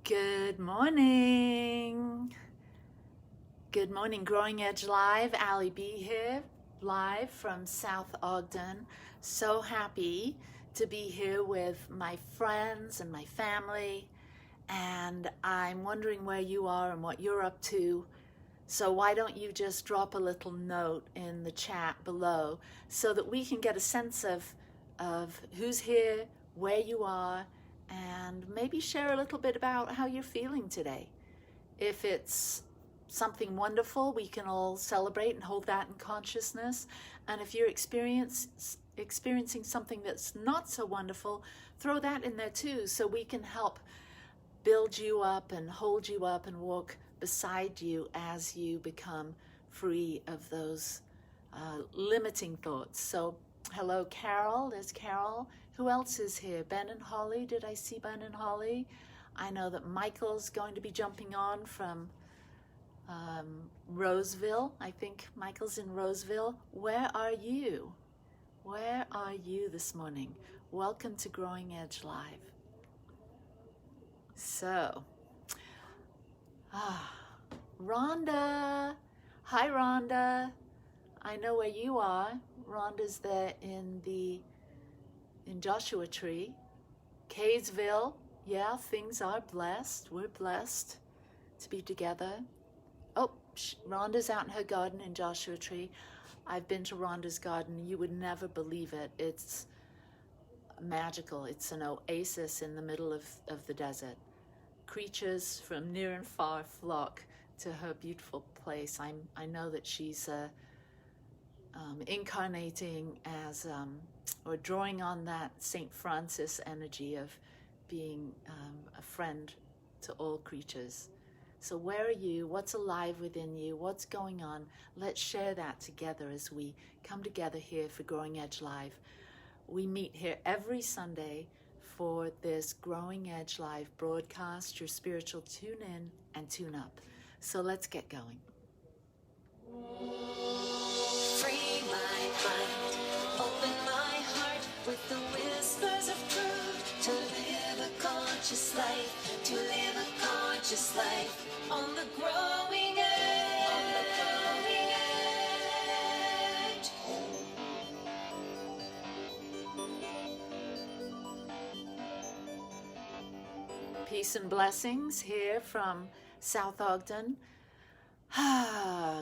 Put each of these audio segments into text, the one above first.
Good morning. Good morning, Growing Edge Live. Allie B here, live from South Ogden. So happy to be here with my friends and my family. And I'm wondering where you are and what you're up to. So why don't you just drop a little note in the chat below so that we can get a sense of who's here, where you are, and maybe share a little bit about how you're feeling today. If it's something wonderful, we can all celebrate and hold that in consciousness. And if you're experiencing something that's not so wonderful, throw that in there too, so we can help build you up and hold you up and walk beside you as you become free of those limiting thoughts. So hello, Carol. There's Carol. Who else is here? Ben and Holly. Did I see Ben and Holly? I know that Michael's going to be jumping on from Roseville. I think Michael's in Roseville. Where are you? Where are you this morning? Welcome to Growing Edge Live. So, Rhonda. Hi, Rhonda. I know where you are. Rhonda's there in Joshua Tree. Kaysville. Yeah, things are blessed. We're blessed to be together. Oh, Rhonda's out in her garden in Joshua Tree. I've been to Rhonda's garden. You would never believe it. It's magical. It's an oasis in the middle of the desert. Creatures from near and far flock to her beautiful place. I know that she's incarnating as or drawing on that St. Francis energy of being a friend to all creatures. So where are you? What's alive within you? What's going on? Let's share that together as we come together here for Growing Edge Live. We meet here every Sunday for this Growing Edge Live broadcast, your spiritual tune in and tune up. So let's get going. Free my mind, open my heart with the whispers of truth, to live a conscious life, to live a conscious life on the growing edge, on the growing edge. Peace and blessings here from South Ogden.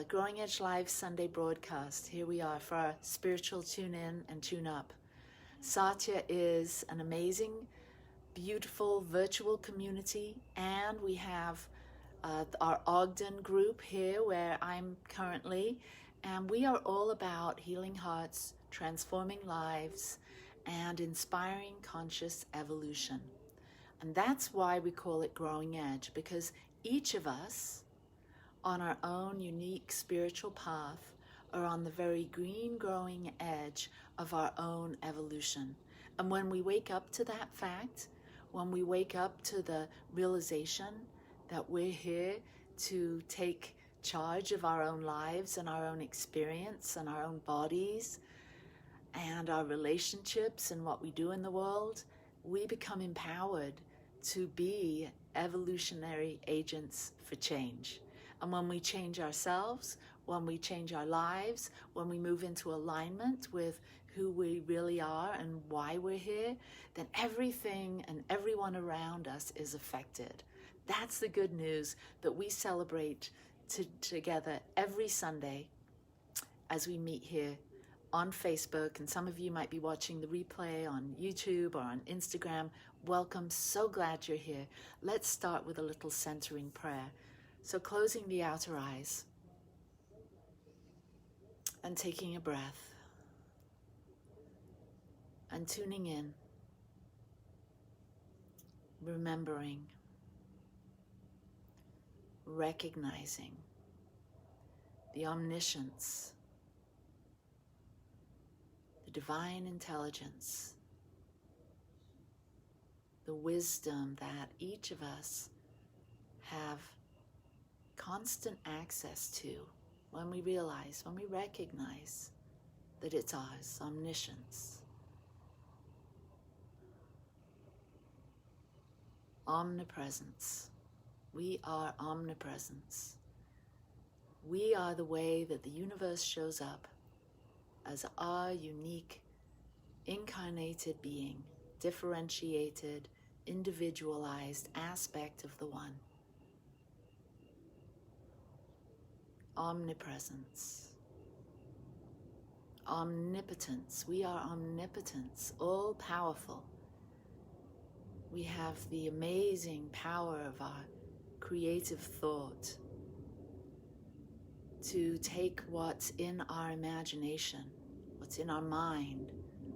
Growing Edge Live Sunday broadcast. Here we are for our spiritual tune in and tune up. Satya is an amazing, beautiful virtual community, and we have our Ogden group here where I'm currently, and we are all about healing hearts, transforming lives, and inspiring conscious evolution. And that's why we call it Growing Edge, because each of us on our own unique spiritual path are on the very green growing edge of our own evolution. And when we wake up to that fact, when we wake up to the realization that we're here to take charge of our own lives and our own experience and our own bodies and our relationships and what we do in the world, we become empowered to be evolutionary agents for change. And when we change ourselves, when we change our lives, when we move into alignment with who we really are and why we're here, then everything and everyone around us is affected. That's the good news that we celebrate together every Sunday as we meet here on Facebook. And some of you might be watching the replay on YouTube or on Instagram. Welcome, so glad you're here. Let's start with a little centering prayer. So closing the outer eyes and taking a breath and tuning in, remembering, recognizing the omniscience, the divine intelligence, the wisdom that each of us have constant access to when we realize, when we recognize that it's ours, omniscience, omnipresence. We are omnipresence. We are the way that the universe shows up as our unique, incarnated being, differentiated, individualized aspect of the One. Omnipresence. Omnipotence. We are omnipotence, all powerful. We have the amazing power of our creative thought to take what's in our imagination, what's in our mind,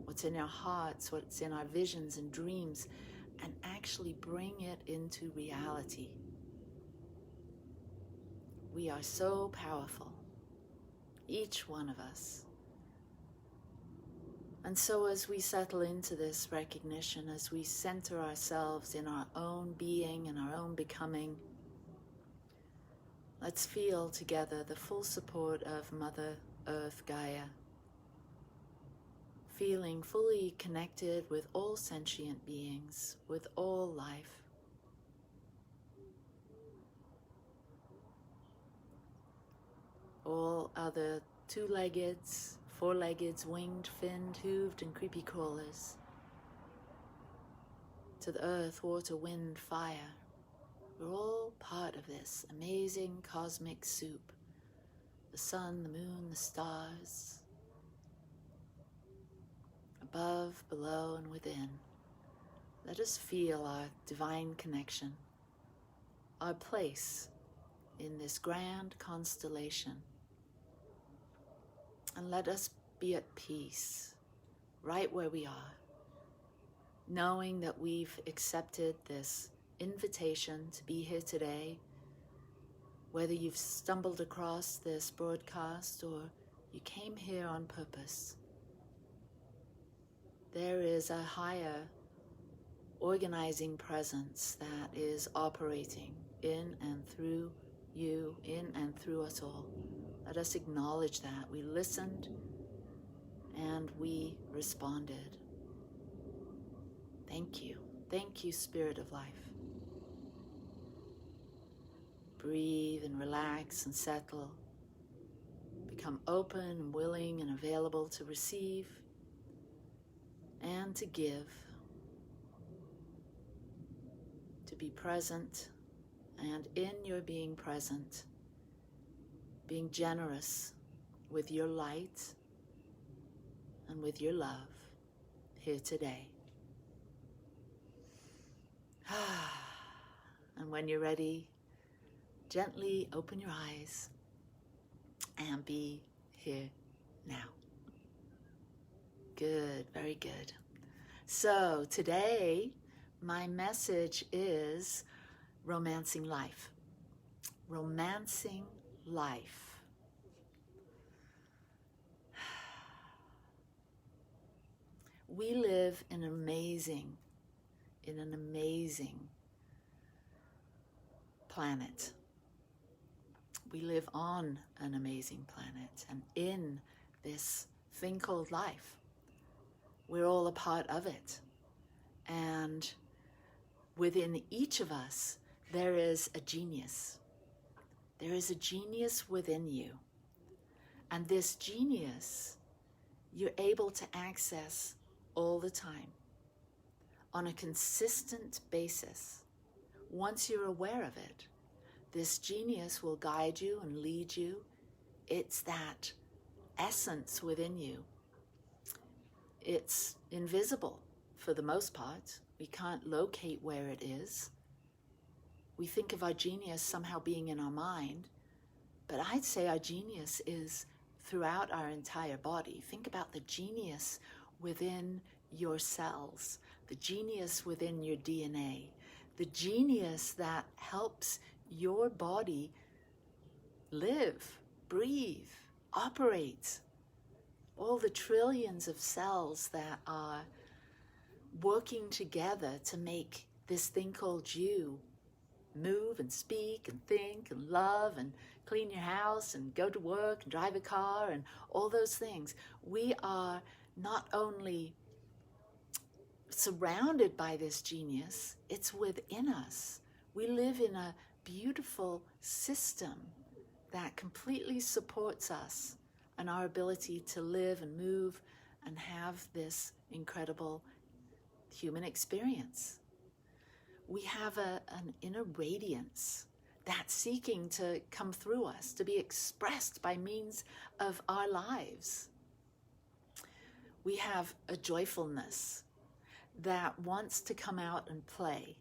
what's in our hearts, what's in our visions and dreams, and actually bring it into reality. We are so powerful, each one of us. And so as we settle into this recognition, as we center ourselves in our own being and our own becoming, let's feel together the full support of Mother Earth Gaia, feeling fully connected with all sentient beings, with all life. All other two-leggeds, four-leggeds, winged, finned, hooved, and creepy crawlers. To the earth, water, wind, fire. We're all part of this amazing cosmic soup. The sun, the moon, the stars. Above, below, and within. Let us feel our divine connection, our place in this grand constellation. And let us be at peace, right where we are, knowing that we've accepted this invitation to be here today, whether you've stumbled across this broadcast or you came here on purpose. There is a higher organizing presence that is operating in and through you, in and through us all. Let us acknowledge that. We listened and we responded. Thank you. Thank you, Spirit of Life. Breathe and relax and settle. Become open and willing and available to receive and to give. To be present, and in your being present, being generous with your light and with your love here today. And when you're ready, gently open your eyes and be here now. Good, very good. So today, my message is romancing life. Romancing life. We live in an amazing planet. We live on an amazing planet, and in this thing called life, we're all a part of it. And within each of us, there is a genius. There is a genius within you. And this genius, you're able to access all the time, on a consistent basis. Once you're aware of it, this genius will guide you and lead you. It's that essence within you. It's invisible for the most part. We can't locate where it is. We think of our genius somehow being in our mind, but I'd say our genius is throughout our entire body. Think about the genius within your cells, the genius within your DNA, the genius that helps your body live, breathe, operate. All the trillions of cells that are working together to make this thing called you move and speak and think and love and clean your house and go to work and drive a car and all those things. We are not only surrounded by this genius, it's within us. We live in a beautiful system that completely supports us and our ability to live and move and have this incredible human experience. We have an inner radiance that's seeking to come through us, to be expressed by means of our lives. We have a joyfulness that wants to come out and play.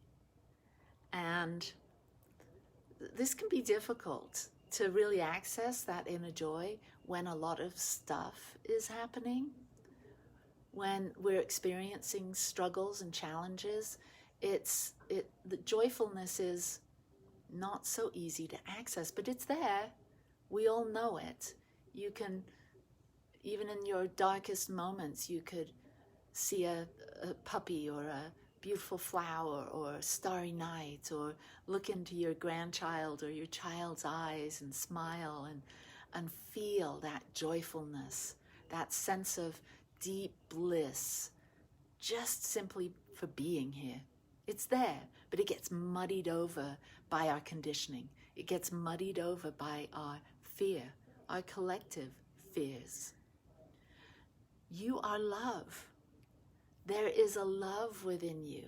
And this can be difficult to really access that inner joy when a lot of stuff is happening. When we're experiencing struggles and challenges, the joyfulness is not so easy to access, but it's there. We all know it. You can, even in your darkest moments, you could see a puppy or a beautiful flower or a starry night, or look into your grandchild or your child's eyes and smile and feel that joyfulness, that sense of deep bliss, just simply for being here. It's there, but it gets muddied over by our conditioning. It gets muddied over by our fear, our collective fears. You are love. There is a love within you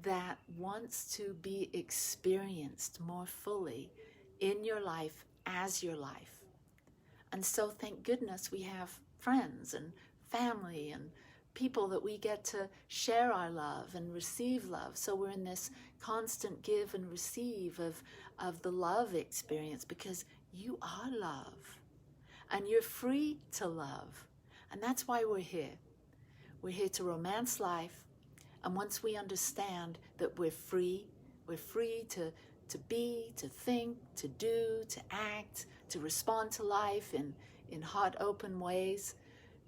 that wants to be experienced more fully in your life as your life. And so thank goodness we have friends and family and people that we get to share our love and receive love. So we're in this constant give and receive of the love experience, because you are love and you're free to love. And that's why we're here. We're here to romance life. And once we understand that we're free to be, to think, to do, to act, to respond to life in heart open ways,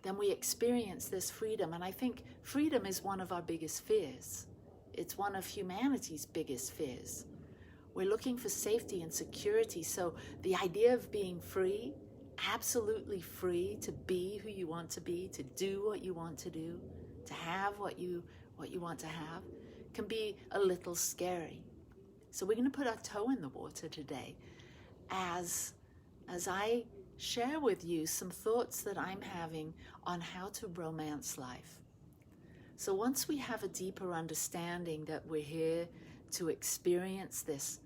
then we experience this freedom. And I think freedom is one of our biggest fears. It's one of humanity's biggest fears. We're looking for safety and security. So the idea of being free, absolutely free to be who you want to be, to do what you want to do, to have what you want to have, can be a little scary. So we're going to put our toe in the water today as I share with you some thoughts that I'm having on how to romance life. So once we have a deeper understanding that we're here to experience this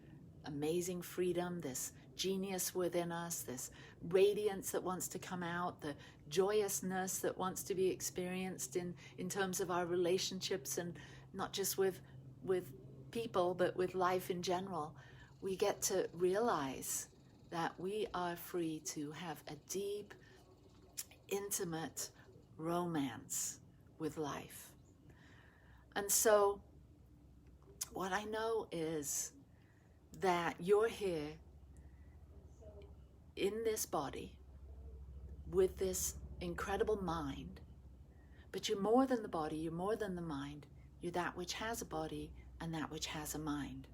amazing freedom, this genius within us, this radiance that wants to come out, the joyousness that wants to be experienced in terms of our relationships, and not just with people, but with life in general, we get to realize that we are free to have a deep, intimate romance with life. And so what I know is that you're here in this body with this incredible mind, but you're more than the body, you're more than the mind, you're that which has a body and that which has a mind.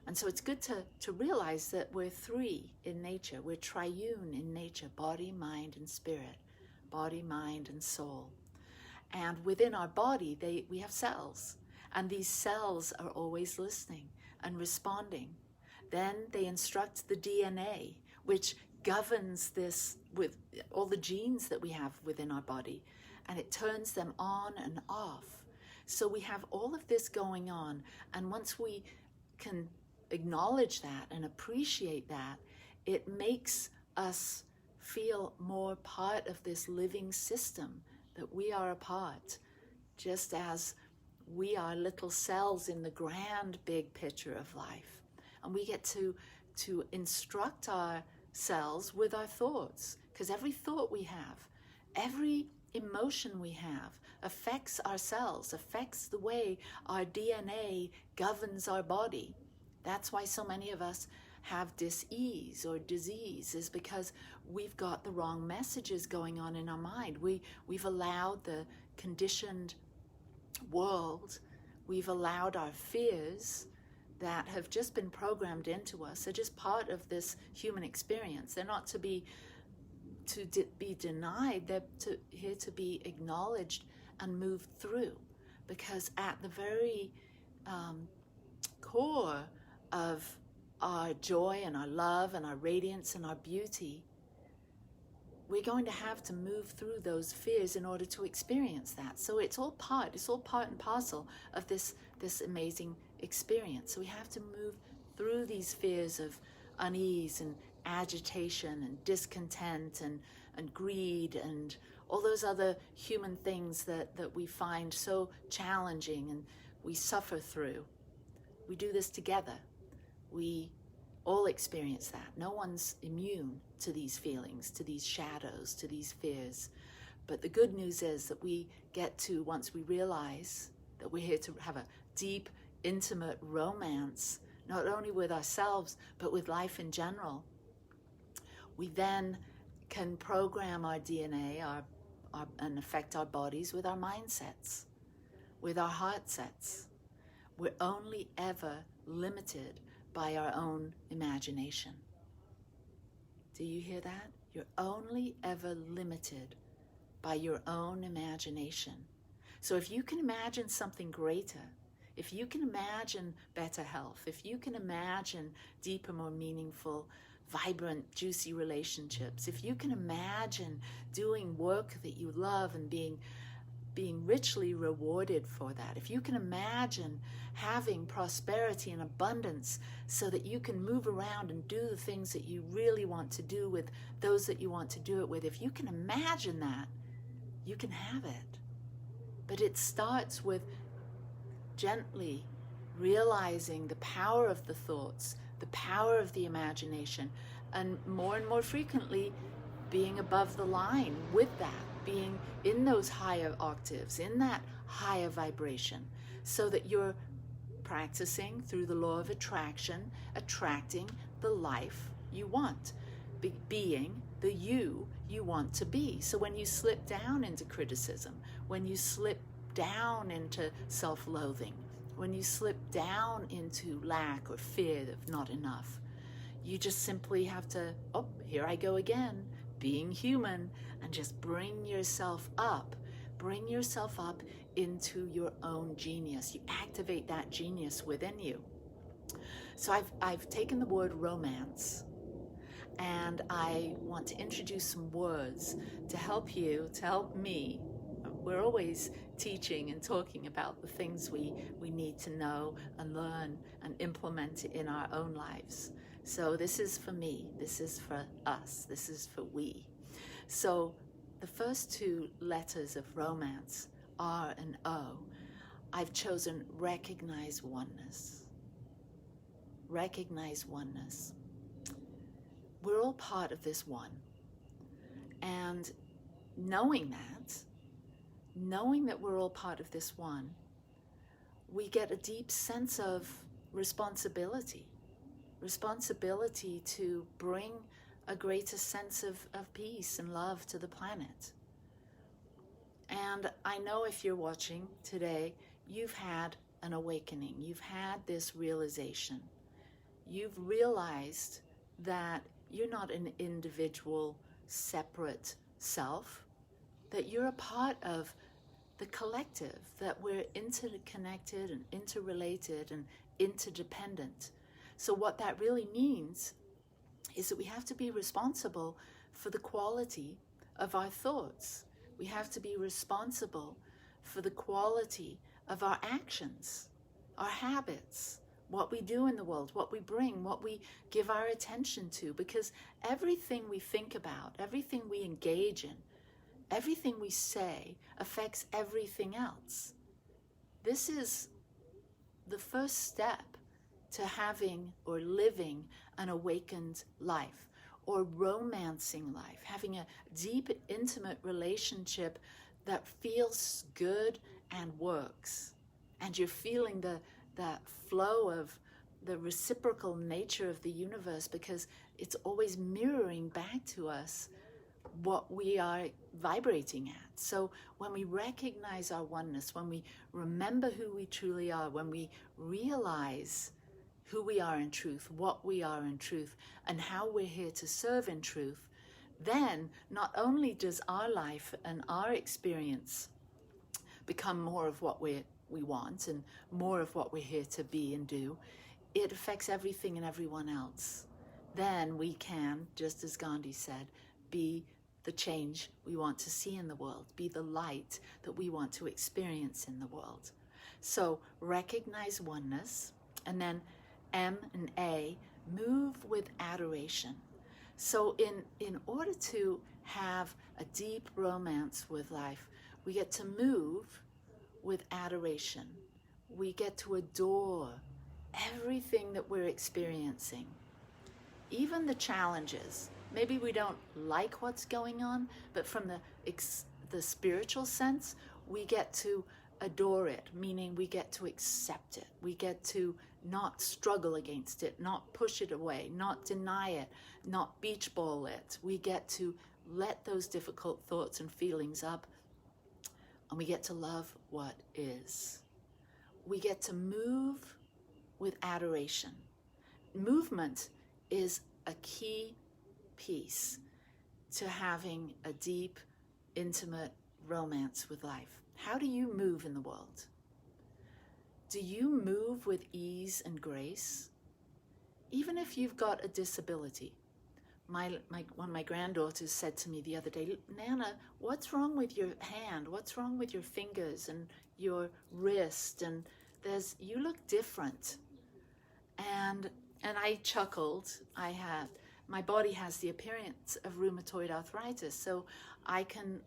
And so it's good to realize that we're three in nature, we're triune in nature, body, mind, and spirit, body, mind, and soul. And within our body, we have cells, and these cells are always listening and responding. Then they instruct the DNA, which governs this with all the genes that we have within our body, and it turns them on and off. So we have all of this going on, and once we can acknowledge that and appreciate that, it makes us feel more part of this living system, that we are a part, just as we are little cells in the grand big picture of life. And we get to instruct ourselves with our thoughts, because every thought we have, every emotion we have affects our cells, affects the way our DNA governs our body. That's why so many of us have dis-ease or disease, is because we've got the wrong messages going on in our mind. We've allowed the conditioned world, we've allowed our fears that have just been programmed into us. They're just part of this human experience. They're not to be denied. They're here to be acknowledged and moved through, because at the very core of our joy and our love and our radiance and our beauty, we're going to have to move through those fears in order to experience that. So it's all part and parcel of this amazing experience. So we have to move through these fears of unease and agitation and discontent and greed and all those other human things that we find so challenging and we suffer through. We do this together. We all experience that. No one's immune to these feelings, to these shadows, to these fears. But the good news is that we get to, once we realize that we're here to have a deep, intimate romance, not only with ourselves, but with life in general, we then can program our DNA and affect our bodies with our mindsets, with our heart sets. We're only ever limited by our own imagination. Do you hear that? You're only ever limited by your own imagination. So if you can imagine something greater, if you can imagine better health, if you can imagine deeper, more meaningful, vibrant, juicy relationships, if you can imagine doing work that you love and being richly rewarded for that, if you can imagine having prosperity and abundance so that you can move around and do the things that you really want to do with those that you want to do it with, if you can imagine that, you can have it. But it starts with gently realizing the power of the thoughts, the power of the imagination, and more frequently being above the line with that, being in those higher octaves, in that higher vibration, so that you're practicing through the law of attraction, attracting the life you want, being the you want to be. So when you slip down into criticism, when you slip down into self-loathing, when you slip down into lack or fear of not enough, you just simply have to, oh, here I go again, being human, and just bring yourself up into your own genius. You activate that genius within you. So I've taken the word romance, and I want to introduce some words to help you, to help me. We're always teaching and talking about the things we need to know and learn and implement in our own lives. So this is for me, this is for us, this is for we. So the first two letters of romance, R and O, I've chosen recognize oneness. Recognize oneness. We're all part of this one. And knowing that we're all part of this one, we get a deep sense of responsibility to bring a greater sense of peace and love to the planet. And I know if you're watching today, you've had an awakening. You've had this realization. You've realized that you're not an individual, separate self, that you're a part of the collective, that we're interconnected and interrelated and interdependent. So what that really means is that we have to be responsible for the quality of our thoughts. We have to be responsible for the quality of our actions, our habits, what we do in the world, what we bring, what we give our attention to, because everything we think about, everything we engage in, everything we say affects everything else. This is the first step to having or living an awakened life, or romancing life, having a deep, intimate relationship that feels good and works. And you're feeling that flow of the reciprocal nature of the universe, because it's always mirroring back to us what we are vibrating at. So when we recognize our oneness, when we remember who we truly are, when we realize who we are in truth, what we are in truth, and how we're here to serve in truth, then not only does our life and our experience become more of what we want and more of what we're here to be and do, it affects everything and everyone else. Then we can, just as Gandhi said, be the change we want to see in the world, be the light that we want to experience in the world. So recognize oneness, and then M and A, move with adoration. So in order to have a deep romance with life, we get to move with adoration. We get to adore everything that we're experiencing, even the challenges. Maybe we don't like what's going on, but from the spiritual sense, we get to adore it, meaning we get to accept it. We get to not struggle against it, not push it away, not deny it, not beach ball it. We get to let those difficult thoughts and feelings up, and we get to love what is. We get to move with adoration. Movement is a key piece to having a deep, intimate romance with life. How do you move in the world? Do you move with ease and grace? Even if you've got a disability. One of my granddaughters said to me the other day, Nana, what's wrong with your hand? What's wrong with your fingers and your wrist? And you look different. And I chuckled. My body has the appearance of rheumatoid arthritis, so I can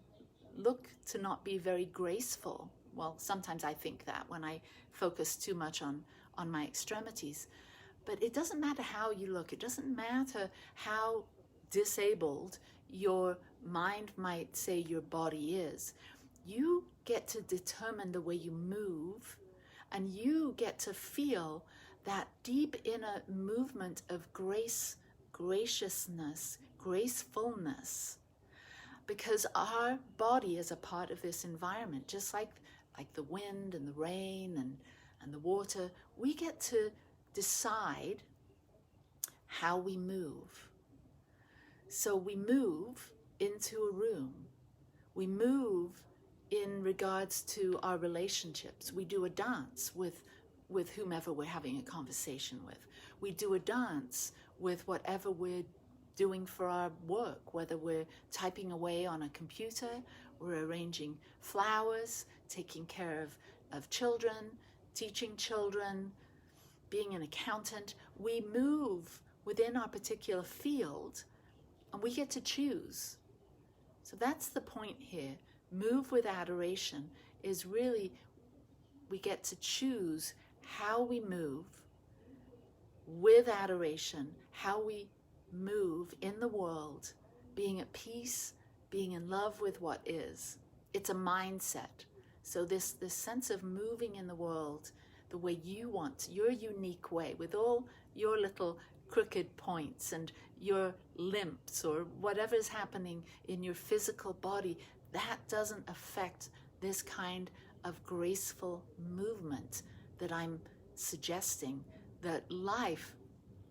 look to not be very graceful. Well, sometimes I think that when I focus too much on my extremities. But it doesn't matter how you look. It doesn't matter how disabled your mind might say your body is. You get to determine the way you move, and you get to feel that deep inner movement of grace, graciousness, gracefulness. Because our body is a part of this environment, just like the wind and the rain and the water. We get to decide how we move. So we move into a room. We move in regards to our relationships. We do a dance with whomever we're having a conversation with. We do a dance with whatever we're doing for our work, whether we're typing away on a computer, we're arranging flowers, taking care of children, teaching children, being an accountant. We move within our particular field, and we get to choose. So that's the point here. Move with adoration is really, we get to choose how we move with adoration, how we move in the world, being at peace, being in love with what is. It's a mindset. So this sense of moving in the world the way you want, your unique way, with all your little crooked points and your limps or whatever's happening in your physical body, that doesn't affect this kind of graceful movement that I'm suggesting, that life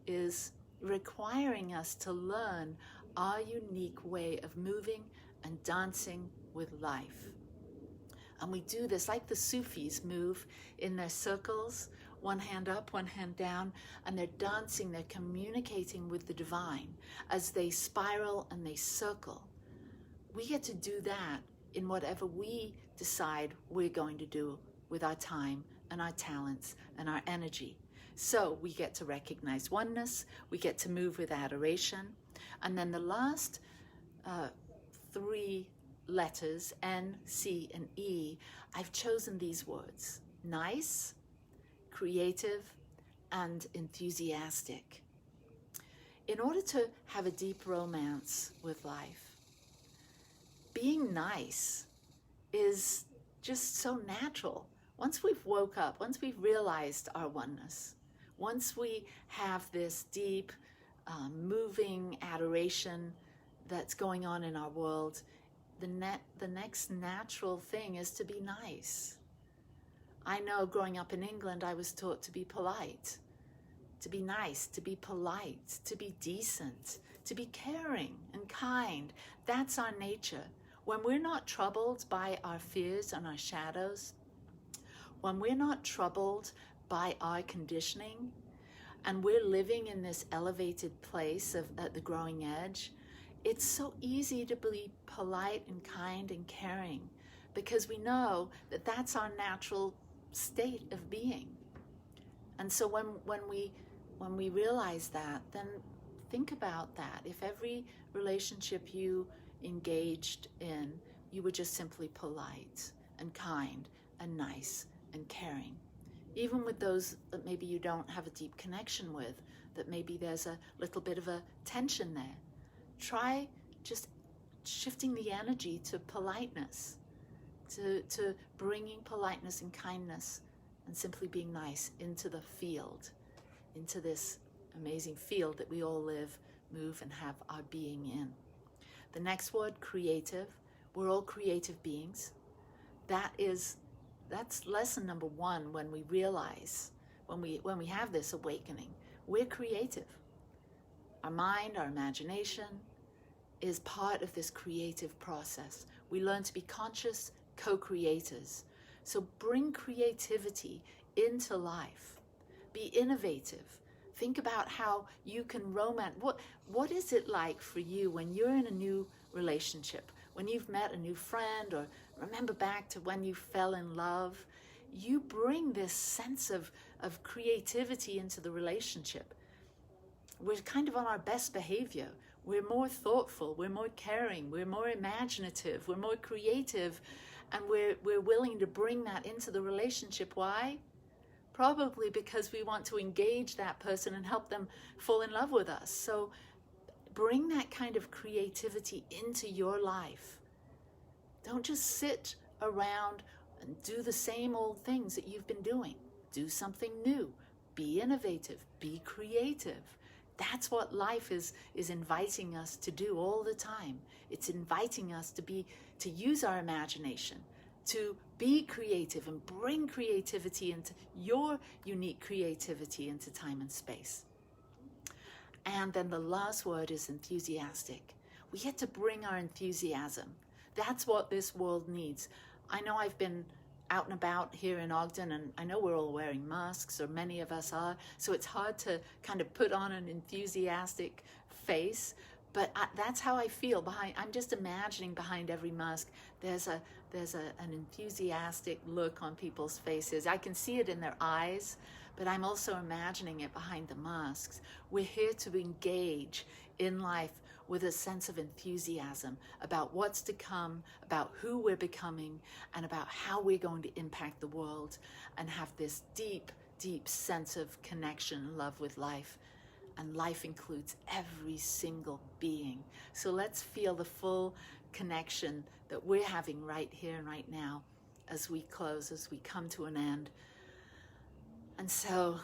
is requiring us to learn our unique way of moving and dancing with life. And we do this like the Sufis move in their circles, one hand up, one hand down, and they're dancing, they're communicating with the divine as they spiral and they circle. We get to do that in whatever we decide we're going to do with our time and our talents and our energy. So we get to recognize oneness, we get to move with adoration, and then the last three letters, N, C, and E, I've chosen these words: nice, creative, and enthusiastic. In order to have a deep romance with life, being nice is just so natural. Once we've woke up, once we've realized our oneness, once we have this deep, moving adoration that's going on in our world, the next natural thing is to be nice. I know growing up in England, I was taught to be polite, to be nice, to be polite, to be decent, to be caring and kind. That's our nature. When we're not troubled by our fears and our shadows, when we're not troubled by our conditioning, and we're living in this elevated place at the growing edge, it's so easy to be polite and kind and caring, because we know that that's our natural state of being. And so when we realize that, then think about that. If every relationship you engaged in, you were just simply polite and kind and nice and caring, even with those that maybe you don't have a deep connection with, that maybe there's a little bit of a tension there, try just shifting the energy to politeness, to bringing politeness and kindness and simply being nice into the field, into this amazing field that we all live, move, and have our being in. The next word, creative. We're all creative beings. That's lesson number one. When we realize, when we have this awakening, we're creative. Our mind, our imagination is part of this creative process. We learn to be conscious co-creators. So bring creativity into life. Be innovative. Think about how you can romance. What is it like for you when you're in a new relationship, when you've met a new friend, or remember back to when you fell in love? You bring this sense of creativity into the relationship. We're kind of on our best behavior. We're more thoughtful, we're more caring, we're more imaginative, we're more creative, and we're willing to bring that into the relationship. Why? Probably because we want to engage that person and help them fall in love with us. So bring that kind of creativity into your life. Don't just sit around and do the same old things that you've been doing. Do something new. Be innovative. Be creative. That's what life is inviting us to do all the time. It's inviting us to use our imagination, to be creative and bring creativity into your unique creativity into time and space. And then the last word is enthusiastic. We get to bring our enthusiasm. That's what this world needs. I know I've been out and about here in Ogden, and I know we're all wearing masks, or many of us are, so it's hard to kind of put on an enthusiastic face, but that's how I feel. I'm just imagining behind every mask there's an enthusiastic look on people's faces. I can see it in their eyes, but I'm also imagining it behind the masks. We're here to engage in life with a sense of enthusiasm about what's to come, about who we're becoming, and about how we're going to impact the world, and have this deep, deep sense of connection and love with life. And life includes every single being. So let's feel the full connection that we're having right here and right now as we close, as we come to an end. And so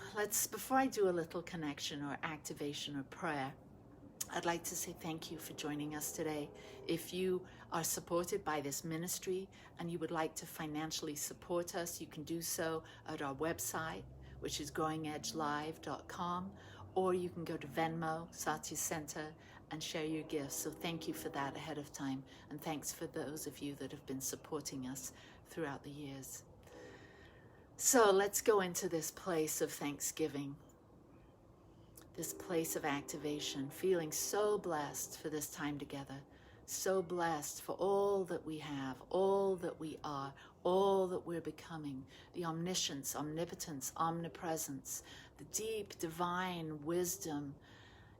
before I do a little connection or activation or prayer, I'd like to say thank you for joining us today. If you are supported by this ministry and you would like to financially support us, you can do so at our website, which is growingedgelive.com, or you can go to Venmo, Satya Center, and share your gifts. So thank you for that ahead of time. And thanks for those of you that have been supporting us throughout the years. So let's go into this place of thanksgiving, this place of activation, feeling so blessed for this time together, so blessed for all that we have, all that we are, all that we're becoming, the omniscience, omnipotence, omnipresence, the deep divine wisdom,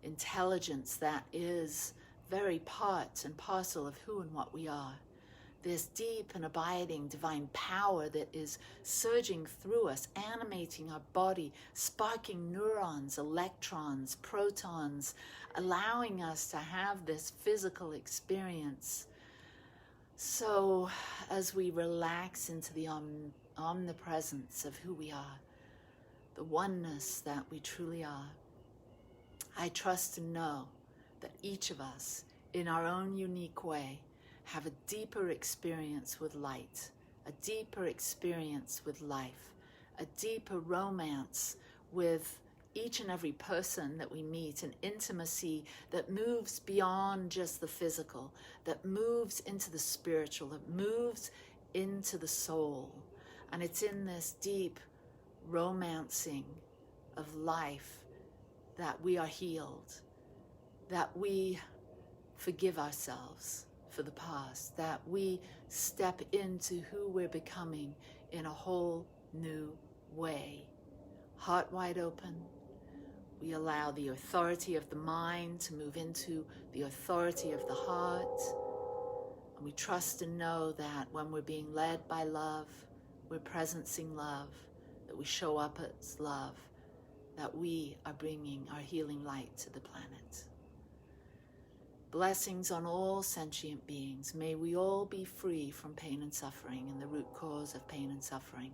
intelligence that is very part and parcel of who and what we are. This deep and abiding divine power that is surging through us, animating our body, sparking neurons, electrons, protons, allowing us to have this physical experience. So as we relax into the omnipresence of who we are, the oneness that we truly are, I trust and know that each of us, in our own unique way, have a deeper experience with light, a deeper experience with life, a deeper romance with each and every person that we meet, an intimacy that moves beyond just the physical, that moves into the spiritual, that moves into the soul. And it's in this deep romancing of life that we are healed, that we forgive ourselves for the past, that we step into who we're becoming in a whole new way. Heart wide open. We allow the authority of the mind to move into the authority of the heart. And we trust and know that when we're being led by love, we're presencing love, that we show up as love, that we are bringing our healing light to the planet. Blessings on all sentient beings. May we all be free from pain and suffering and the root cause of pain and suffering.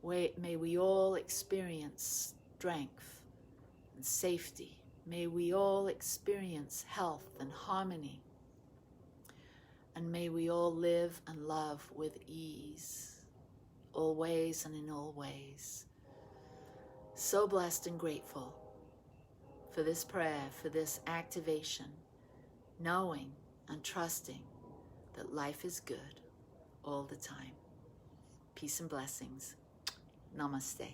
May we all experience strength and safety. May we all experience health and harmony. And may we all live and love with ease, always and in all ways. So blessed and grateful for this prayer, for this activation, knowing and trusting that life is good all the time. Peace and blessings. Namaste.